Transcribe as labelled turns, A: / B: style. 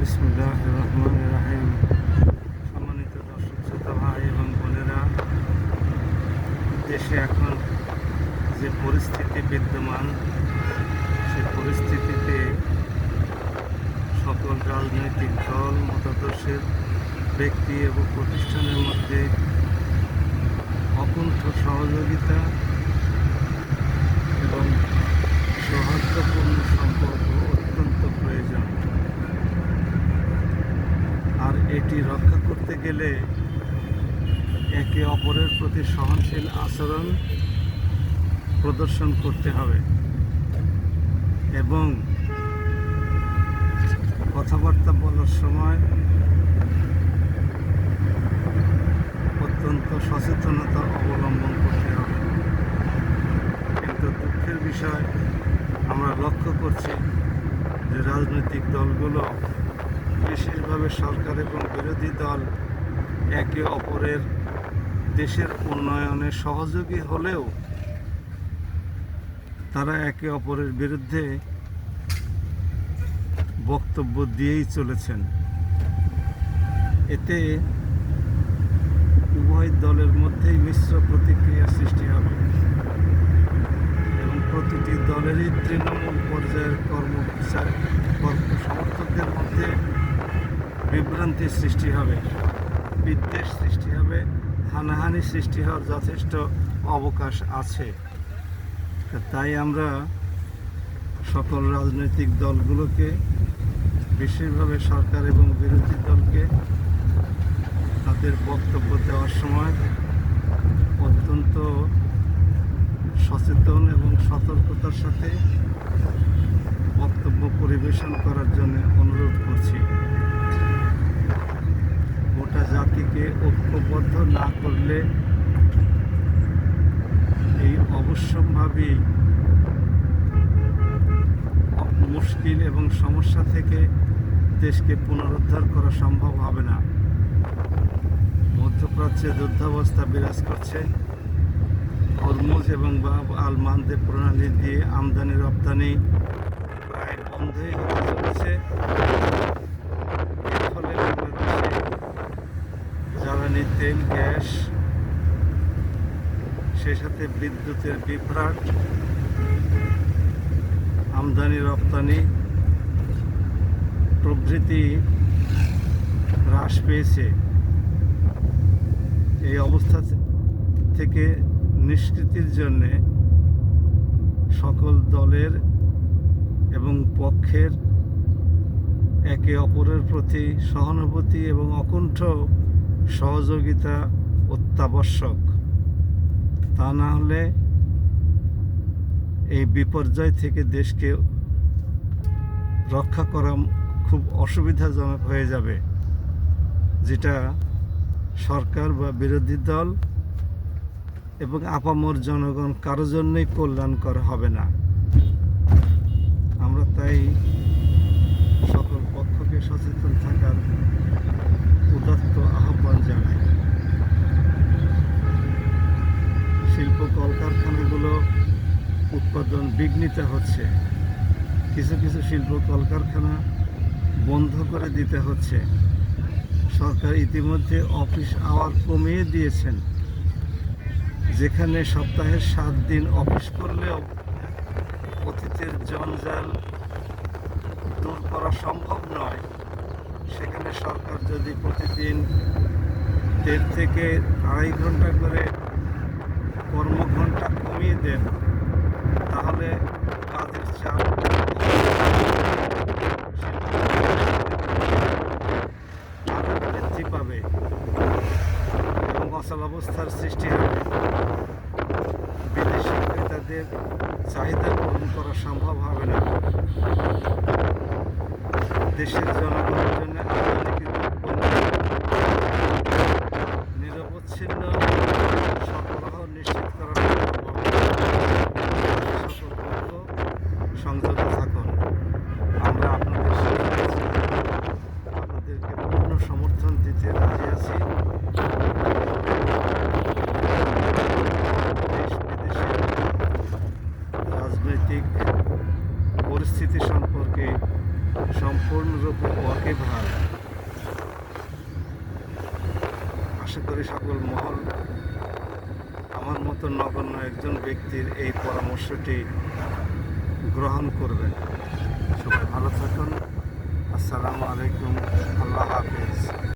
A: বিসমিল্লাহির রহমানির রহিম। সম্মানিত দর্শক শ্রোতা ভাই এবং বোনেরা, দেশে এখন যে পরিস্থিতি বিদ্যমান, সে পরিস্থিতিতে সকল রাজনৈতিক দল, মতাদর্শের ব্যক্তি এবং প্রতিষ্ঠানের মধ্যে অকুণ্ঠ সহযোগিতা এবং সৌহার্দ্যপূর্ণ সম্পর্ক অত্যন্ত প্রয়োজন। আর এটি রক্ষা করতে গেলে একে অপরের প্রতি সহনশীল আচরণ প্রদর্শন করতে হবে এবং কথাবার্তা বলার সময় অত্যন্ত সচেতনতা অবলম্বন করতে হবে। কিন্তু দুঃখের বিষয়, আমরা লক্ষ্য করছি যে রাজনৈতিক দলগুলো, বিশেষভাবে সরকার এবং বিরোধী দল, একে অপরের দেশের উন্নয়নে সহযোগী হলেও তারা একে অপরের বিরুদ্ধে বক্তব্য দিয়েই চলেছেন। এতে উভয় দলের মধ্যেই মিশ্র প্রতিক্রিয়া সৃষ্টি হবে এবং প্রতিটি দলেরই তৃণমূল পর্যায়ের সমর্থকদের মধ্যে বিভ্রান্তির সৃষ্টি হবে, বিদ্বেষ সৃষ্টি হবে, হানাহানি সৃষ্টি হওয়ার যথেষ্ট অবকাশ আছে। তাই আমরা সকল রাজনৈতিক দলগুলোকে, বিশেষভাবে সরকার এবং বিরোধী দলকে তাদের বক্তব্য দেওয়ার সময় অত্যন্ত সচেতন এবং সতর্কতার সাথে বক্তব্য পরিবেশন করার জন্য অনুরোধ করছি। গোটা জাতিকে ঐক্যবদ্ধ না করলে এই অবশ্যম্ভাবী মুশকিল এবং সমস্যা থেকে দেশকে পুনরুদ্ধার করা সম্ভব হবে না। মধ্যপ্রাচ্যে যুদ্ধাবস্থা বিরাজ করছে। হরমুজ এবং বাব আল মানদেব প্রণালী দিয়ে আমদানি রপ্তানি প্রায় বন্ধই হতে চলেছে। এর ফলে বাংলাদেশে জ্বালানি তেল, গ্যাস, সে সাথে বিদ্যুতের বিভ্রাট, আমদানি রপ্তানি প্রভৃতি হ্রাস পেয়েছে। এই অবস্থা থেকে নিষ্কৃতির জন্যে সকল দলের এবং পক্ষের একে অপরের প্রতি সহানুভূতি এবং অকুণ্ঠ সহযোগিতা অত্যাবশ্যক। তা না হলে এই বিপর্যয় থেকে দেশকে রক্ষা করা খুব অসুবিধাজনক হয়ে যাবে, যেটা সরকার বা বিরোধী দল এবং আপামর জনগণ কারো জন্যই কল্যাণকর হবে না। আমরা তাই সকল পক্ষকে সচেতন থাকার উদাত্ত আহ্বান জানাই। শিল্প কলকারখানাগুলো উৎপাদন বিঘ্নিত হচ্ছে। কিছু কিছু শিল্প কলকারখানা বন্ধ করে দিতে হচ্ছে। সরকার ইতিমধ্যে অফিস আওয়ার কমিয়ে দিয়েছেন। যেখানে সপ্তাহের 7 দিন অফিস করলেও অতীতের জঞ্জাল দূর করা সম্ভব নয়, সেখানে সরকার যদি প্রতিদিন 1.5 থেকে 2.5 ঘন্টা করে কর্মঘণ্টা কমিয়ে দেন, তাহলে কাজের চাপ বৃদ্ধি পাবে এবং অচলাবস্থার সৃষ্টি হবে। বিদেশি ক্রেতাদের চাহিদা পূরণ করা সম্ভব হবে না। দেশের জনগণের জন্য নিরবচ্ছিন্ন সরবরাহ নিশ্চিত করার সতর্ক সংযত থাকুন। আমরা আপনাদের সাথে আছি, আপনাদেরকে পূর্ণ সমর্থন দিতে রাজি আছি। দেশ বিদেশের রাজনৈতিক পরিস্থিতি সম্পর্কে সম্পূর্ণ সম্পূর্ণরূপে ওয়াকিবহাল। আশা করি সকল মহল আমার মতো নগণ্য একজন ব্যক্তির এই পরামর্শটি গ্রহণ করবেন। সবাই ভালো থাকুন। আসসালামু আলাইকুম। আল্লাহ